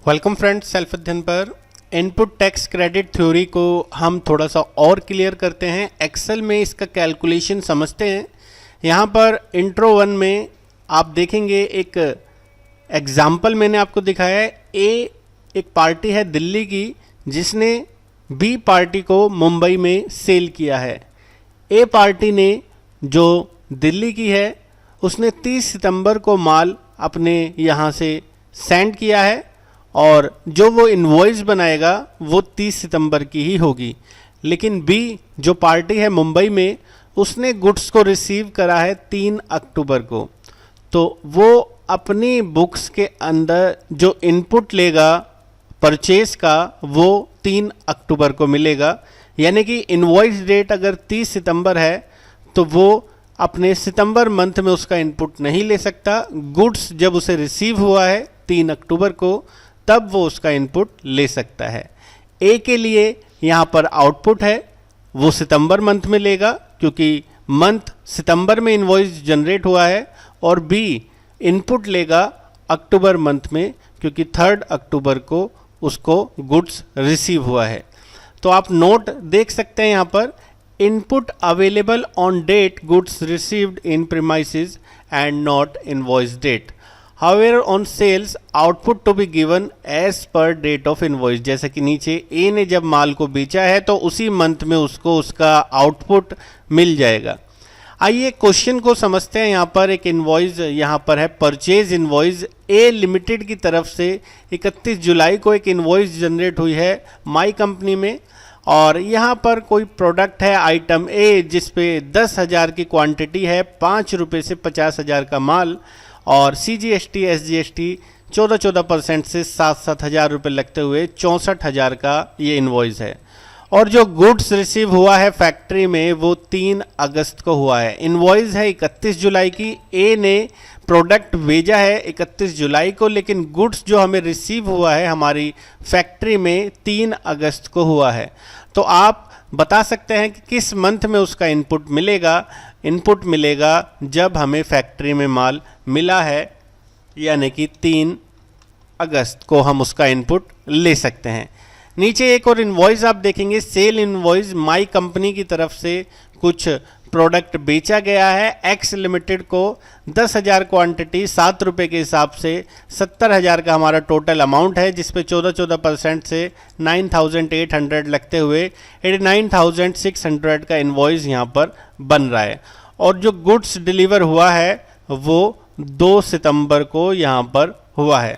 Welcome friends, self अध्ययन पर input tax credit theory को हम थोड़ा सा और क्लियर करते हैं। एक्सेल में इसका कैलकुलेशन समझते हैं। यहाँ पर इंट्रो 1 में आप देखेंगे एक एग्जाम्पल मैंने आपको दिखाया है। ए एक पार्टी है दिल्ली की जिसने बी पार्टी को मुंबई में सेल किया है। ए पार्टी ने जो दिल्ली की है उसने 30 सितंबर को माल अपने यहाँ से सेंड किया है और जो वो इनवॉइस बनाएगा वो 30 सितंबर की ही होगी। लेकिन बी जो पार्टी है मुंबई में उसने गुड्स को रिसीव करा है 3 अक्टूबर को, तो वो अपनी बुक्स के अंदर जो इनपुट लेगा परचेज का वो 3 अक्टूबर को मिलेगा। यानी कि इनवॉइस डेट अगर 30 सितंबर है तो वो अपने सितंबर मंथ में उसका इनपुट नहीं ले सकता। गुड्स जब उसे रिसीव हुआ है 3 अक्टूबर को तब वो उसका इनपुट ले सकता है। ए के लिए यहाँ पर आउटपुट है वो सितंबर मंथ में लेगा क्योंकि मंथ सितंबर में इनवॉइस जनरेट हुआ है, और बी इनपुट लेगा अक्टूबर मंथ में क्योंकि 3 अक्टूबर को उसको गुड्स रिसीव हुआ है। तो आप नोट देख सकते हैं यहाँ पर, input available on date goods received in premises and not invoice date. However, on sales, output to be given as per date of invoice। जैसे कि नीचे ए ने जब माल को बेचा है तो उसी मंथ में उसको उसका आउटपुट मिल जाएगा। आइए क्वेश्चन को समझते हैं। यहाँ पर एक इनवॉइस यहाँ पर है परचेज इनवॉइस। ए लिमिटेड की तरफ से 31 जुलाई को एक इनवॉइस जनरेट हुई है माई कंपनी में, और यहाँ पर कोई प्रोडक्ट है आइटम ए जिसपे 10,000 की क्वांटिटी है, 5 रुपये से 50,000 का माल, और CGST SGST 14% से 7-7 हज़ार रुपये लगते हुए 64,000 का ये इनवॉइस है। और जो गुड्स रिसीव हुआ है फैक्ट्री में वो 3 अगस्त को हुआ है। इनवॉइस है 31 जुलाई की। ए ने प्रोडक्ट भेजा है 31 जुलाई को, लेकिन गुड्स जो हमें रिसीव हुआ है हमारी फैक्ट्री में 3 अगस्त को हुआ है। तो आप बता सकते हैं कि किस मंथ में उसका इनपुट मिलेगा। इनपुट मिलेगा जब हमें फैक्ट्री में माल मिला है, यानी कि 3 अगस्त को हम उसका इनपुट ले सकते हैं। नीचे एक और इनवॉइस आप देखेंगे, सेल इनवॉइस। माई कंपनी की तरफ से कुछ प्रोडक्ट बेचा गया है एक्स लिमिटेड को, 10,000 क्वांटिटी 7 रुपये के हिसाब से 70,000 का हमारा टोटल अमाउंट है, जिसपे 14% से 9,800 लगते हुए 89,600 का इनवॉइस यहाँ पर बन रहा है। और जो गुड्स डिलीवर हुआ है वो 2 सितंबर को यहाँ पर हुआ है।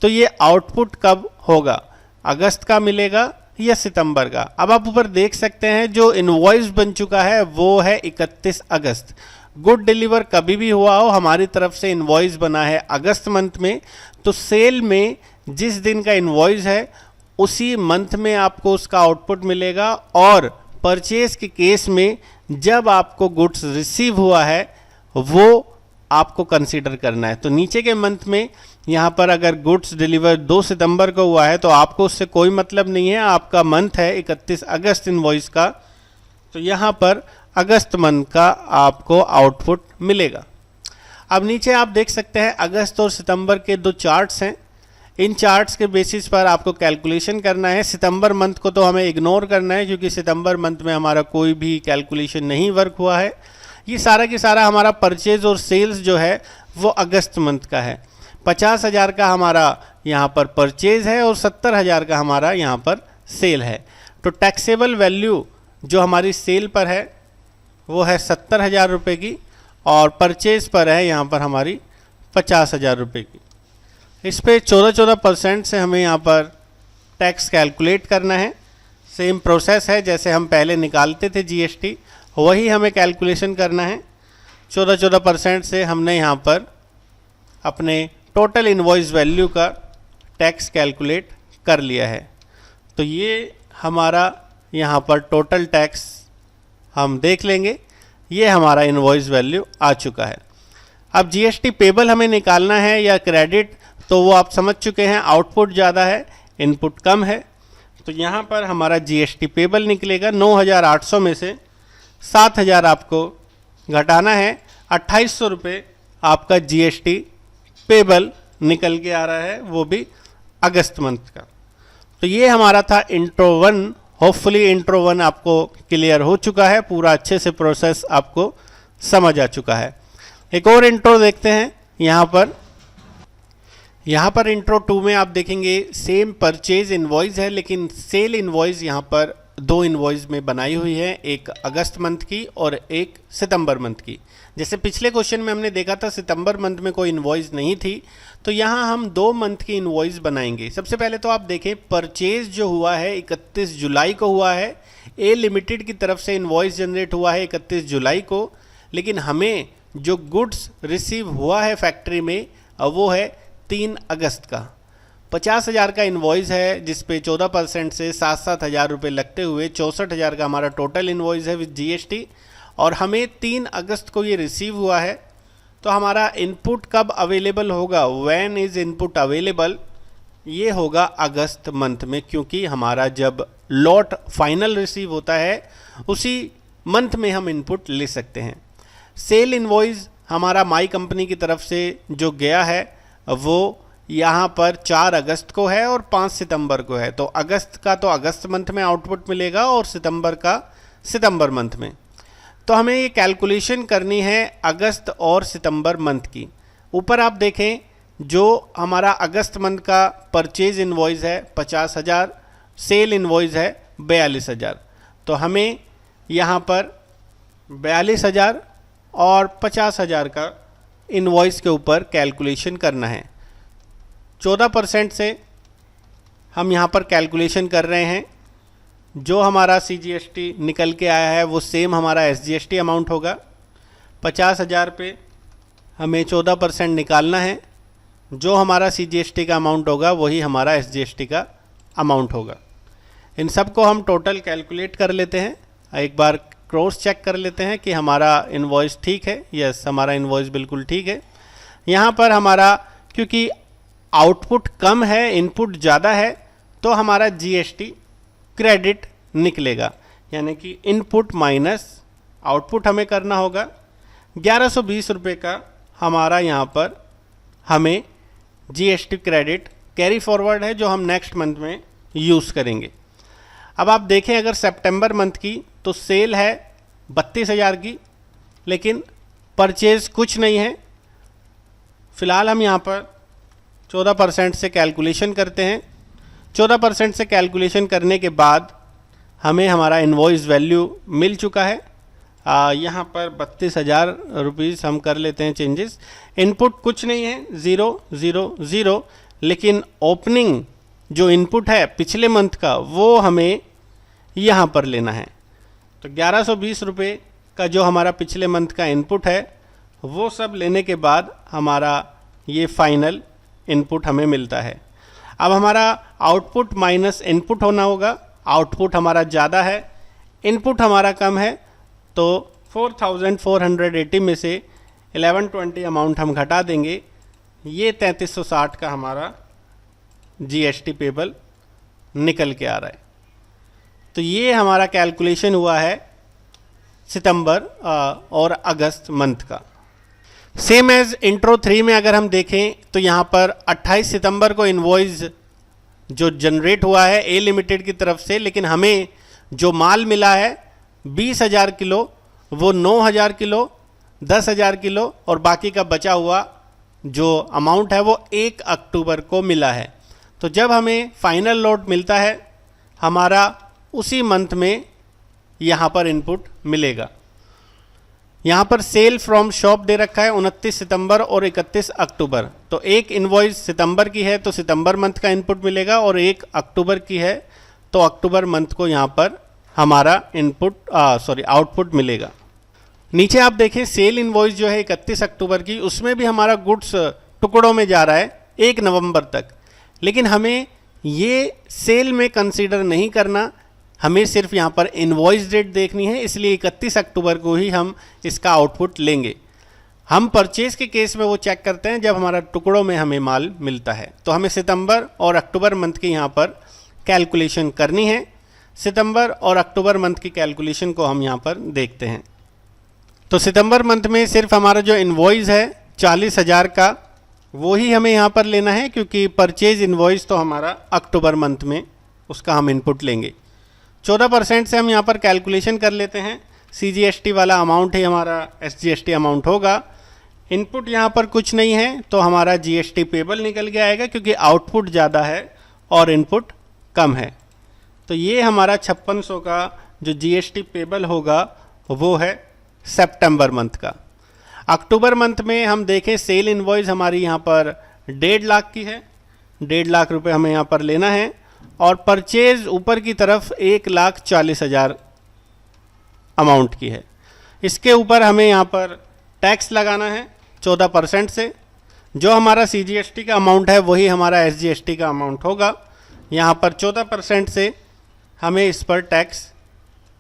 तो ये आउटपुट कब होगा, अगस्त का मिलेगा या सितंबर का? अब आप ऊपर देख सकते हैं जो इनवॉइस बन चुका है वो है 31 अगस्त। गुड डिलीवर कभी भी हुआ हो, हमारी तरफ से इनवॉइस बना है अगस्त मंथ में, तो सेल में जिस दिन का इनवॉइस है उसी मंथ में आपको उसका आउटपुट मिलेगा। और परचेज के केस में जब आपको गुड्स रिसीव हुआ है वो आपको कंसीडर करना है। तो नीचे के मंथ में यहाँ पर अगर गुड्स डिलीवर 2 सितंबर को हुआ है तो आपको उससे कोई मतलब नहीं है, आपका मंथ है 31 अगस्त इनवॉइस का, तो यहाँ पर अगस्त मंथ का आपको आउटपुट मिलेगा। अब नीचे आप देख सकते हैं अगस्त और सितंबर के 2 चार्ट्स हैं। इन चार्ट्स के बेसिस पर आपको कैलकुलेशन करना है। सितंबर मंथ को तो हमें इग्नोर करना है क्योंकि सितंबर मंथ में हमारा कोई भी कैलकुलेशन नहीं वर्क हुआ है। ये सारा की सारा हमारा परचेज और सेल्स जो है वो अगस्त मंथ का है। 50,000 का हमारा यहाँ पर परचेज है और 70,000 का हमारा यहाँ पर सेल है। तो टैक्सेबल वैल्यू जो हमारी सेल पर है वो है 70,000 रुपये की, और परचेज पर है यहाँ पर हमारी 50,000 रुपये की। इस पर 14% से हमें यहाँ पर टैक्स कैलकुलेट करना है। सेम प्रोसेस है जैसे हम पहले निकालते थे GST, वही हमें कैलकुलेशन करना है। 14% से हमने यहाँ पर अपने टोटल इनवॉइस वैल्यू का टैक्स कैलकुलेट कर लिया है। तो ये हमारा यहाँ पर टोटल टैक्स हम देख लेंगे, ये हमारा इनवॉइस वैल्यू आ चुका है। अब GST पेबल हमें निकालना है या क्रेडिट, तो वो आप समझ चुके हैं, आउटपुट ज़्यादा है इनपुट कम है। तो यहाँ पर हमारा GST पेबल निकलेगा। 9,800 में से 7,000 आपको घटाना है, 2,800 रुपये आपका GST पेबल निकल के आ रहा है, वो भी अगस्त मंथ का। तो ये हमारा था इंट्रो 1। होपफुली इंट्रो 1 आपको क्लियर हो चुका है, पूरा अच्छे से प्रोसेस आपको समझ आ चुका है। एक और इंट्रो देखते हैं। यहाँ पर इंट्रो 2 में आप देखेंगे सेम परचेज इनवॉइस है, लेकिन सेल इनवॉइस यहाँ पर दो इनवॉइस में बनाई हुई है, एक अगस्त मंथ की और एक सितंबर मंथ की। जैसे पिछले क्वेश्चन में हमने देखा था सितंबर मंथ में कोई इनवॉइस नहीं थी, तो यहाँ हम 2 मंथ की इनवॉइस बनाएंगे। सबसे पहले तो आप देखें परचेज जो हुआ है 31 जुलाई को हुआ है, ए लिमिटेड की तरफ से इनवॉइस जनरेट हुआ है 31 जुलाई को, लेकिन हमें जो गुड्स रिसीव हुआ है फैक्ट्री में वो है 3 अगस्त का। 50,000 का इनवॉइस है जिसपे 14% से 7,000 रुपये लगते हुए 64,000 का हमारा टोटल इनवॉइस है विद जीएसटी, और हमें 3 अगस्त को ये रिसीव हुआ है। तो हमारा इनपुट कब अवेलेबल होगा, व्हेन इज़ इनपुट अवेलेबल, ये होगा अगस्त मंथ में, क्योंकि हमारा जब लॉट फाइनल रिसीव होता है उसी मंथ में हम इनपुट ले सकते हैं। सेल इनवॉइस हमारा माई कंपनी की तरफ से जो गया है वो यहाँ पर 4 अगस्त को है और 5 सितंबर को है। तो अगस्त का तो अगस्त मंथ में आउटपुट मिलेगा और सितंबर का सितंबर मंथ में। तो हमें ये कैलकुलेशन करनी है अगस्त और सितंबर मंथ की। ऊपर आप देखें जो हमारा अगस्त मंथ का परचेज इनवॉइस है 50,000, सेल इनवॉइस है 42,000। तो हमें यहाँ पर 42,000 और 50,000 का इनवॉइस के ऊपर कैलकुलेशन करना है। 14% से हम यहाँ पर कैलकुलेशन कर रहे हैं। जो हमारा CGST निकल के आया है वो सेम हमारा SGST अमाउंट होगा। 50,000 पे हमें 14% निकालना है। जो हमारा CGST का अमाउंट होगा वही हमारा SGST का अमाउंट होगा। इन सब को हम टोटल कैलकुलेट कर लेते हैं। एक बार क्रॉस चेक कर लेते हैं कि हमारा इनवॉइस ठीक है। यस, हमारा इनवॉइस बिल्कुल ठीक है। यहाँ पर हमारा क्योंकि आउटपुट कम है इनपुट ज़्यादा है तो हमारा GST क्रेडिट निकलेगा, यानी कि इनपुट माइनस आउटपुट हमें करना होगा। 1120 रुपये का हमारा यहाँ पर हमें GST क्रेडिट कैरी फॉरवर्ड है जो हम नेक्स्ट मंथ में यूज़ करेंगे। अब आप देखें अगर सितंबर मंथ की तो सेल है 32,000 की, लेकिन परचेज कुछ नहीं है। फ़िलहाल हम यहाँ पर 14% से कैलकुलेशन करते हैं। 14% से कैलकुलेशन करने के बाद हमें हमारा इनवॉइस वैल्यू मिल चुका है। यहाँ पर 32,000 रुपीज़ हम कर लेते हैं चेंजेस। इनपुट कुछ नहीं है, 0 0 0, लेकिन ओपनिंग जो इनपुट है पिछले मंथ का वो हमें यहाँ पर लेना है। तो 1120 रुपये का जो हमारा पिछले मंथ का इनपुट है वो सब लेने के बाद हमारा ये फाइनल इनपुट हमें मिलता है। अब हमारा आउटपुट माइनस इनपुट होना होगा। आउटपुट हमारा ज़्यादा है, इनपुट हमारा कम है, तो 4,480 में से 1120 अमाउंट हम घटा देंगे। ये 3360 का हमारा GST पेबल निकल के आ रहा है। तो ये हमारा कैलकुलेशन हुआ है सितंबर और अगस्त मंथ का। सेम एज इंट्रो 3 में अगर हम देखें तो यहाँ पर 28 सितंबर को इनवॉइस जो जनरेट हुआ है ए लिमिटेड की तरफ से, लेकिन हमें जो माल मिला है 20,000 किलो, वो 9,000 किलो, 10,000 किलो और बाकी का बचा हुआ जो अमाउंट है वो 1 अक्टूबर को मिला है। तो जब हमें फाइनल लॉट मिलता है हमारा उसी मंथ में यहाँ पर इनपुट मिलेगा। यहाँ पर सेल फ्रॉम शॉप दे रखा है 29 सितंबर और 31 अक्टूबर। तो एक इनवॉइस सितंबर की है तो सितंबर मंथ का इनपुट मिलेगा, और 1 अक्टूबर की है तो अक्टूबर मंथ को यहाँ पर हमारा आउटपुट मिलेगा। नीचे आप देखें सेल इनवॉइस जो है 31 अक्टूबर की, उसमें भी हमारा गुड्स टुकड़ों में जा रहा है 1 नवंबर तक, लेकिन हमें ये सेल में कंसीडर नहीं करना, हमें सिर्फ यहाँ पर इनवॉइस डेट देखनी है, इसलिए 31 अक्टूबर को ही हम इसका आउटपुट लेंगे। हम परचेज के केस में वो चेक करते हैं जब हमारा टुकड़ों में हमें माल मिलता है। तो हमें सितंबर और अक्टूबर मंथ की यहाँ पर कैलकुलेशन करनी है। सितंबर और अक्टूबर मंथ की कैलकुलेशन को हम यहाँ पर देखते हैं। तो सितंबर मंथ में सिर्फ हमारा जो इनवॉइस है 40,000 का वो ही हमें यहाँ पर लेना है, क्योंकि परचेज इनवॉइस तो हमारा अक्टूबर मंथ में उसका हम इनपुट लेंगे। 14% से हम यहाँ पर कैलकुलेशन कर लेते हैं। CGST वाला अमाउंट ही हमारा SGST अमाउंट होगा। इनपुट यहाँ पर कुछ नहीं है तो हमारा GST पेबल निकल के आएगा, क्योंकि आउटपुट ज़्यादा है और इनपुट कम है। तो ये हमारा 5600 का जो GST पेबल होगा वो है सितंबर मंथ का। अक्टूबर मंथ में हम देखें सेल इनवॉइस हमारी यहाँ पर 1.5 लाख की है। 1.5 लाख रुपए हमें यहाँ पर लेना है और परचेज ऊपर की तरफ 1,40,000 अमाउंट की है। इसके ऊपर हमें यहाँ पर टैक्स लगाना है 14% से। जो हमारा CGST का अमाउंट है वही हमारा SGST का अमाउंट होगा। यहाँ पर 14% से हमें इस पर टैक्स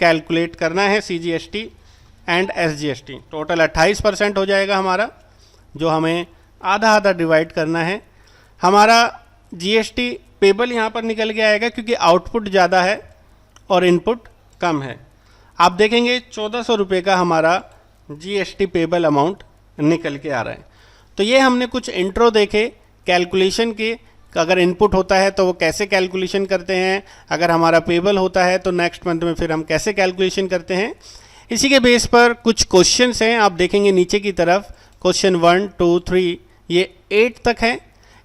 कैलकुलेट करना है, CGST एंड SGST। टोटल 28% हो जाएगा हमारा, जो हमें आधा आधा डिवाइड करना है। हमारा GST पेबल यहाँ पर निकल के आएगा, क्योंकि आउटपुट ज़्यादा है और इनपुट कम है। आप देखेंगे 1400 रुपये का हमारा GST पेबल अमाउंट निकल के आ रहा है। तो ये हमने कुछ इंट्रो देखे कैलकुलेशन के, अगर इनपुट होता है तो वो कैसे कैलकुलेशन करते हैं, अगर हमारा पेबल होता है तो नेक्स्ट मंथ में फिर हम कैसे कैलकुलेशन करते हैं। इसी के बेस पर कुछ क्वेश्चंस हैं, आप देखेंगे नीचे की तरफ क्वेश्चन 1, 2, 3 ये 8 तक हैं।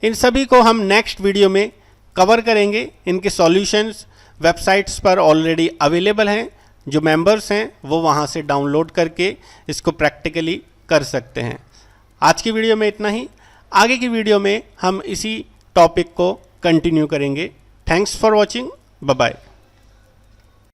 इन सभी को हम नेक्स्ट वीडियो में कवर करेंगे। इनके सॉल्यूशंस वेबसाइट्स पर ऑलरेडी अवेलेबल हैं, जो मेंबर्स हैं वो वहां से डाउनलोड करके इसको प्रैक्टिकली कर सकते हैं। आज की वीडियो में इतना ही। आगे की वीडियो में हम इसी टॉपिक को कंटिन्यू करेंगे। Thanks for watching, bye bye.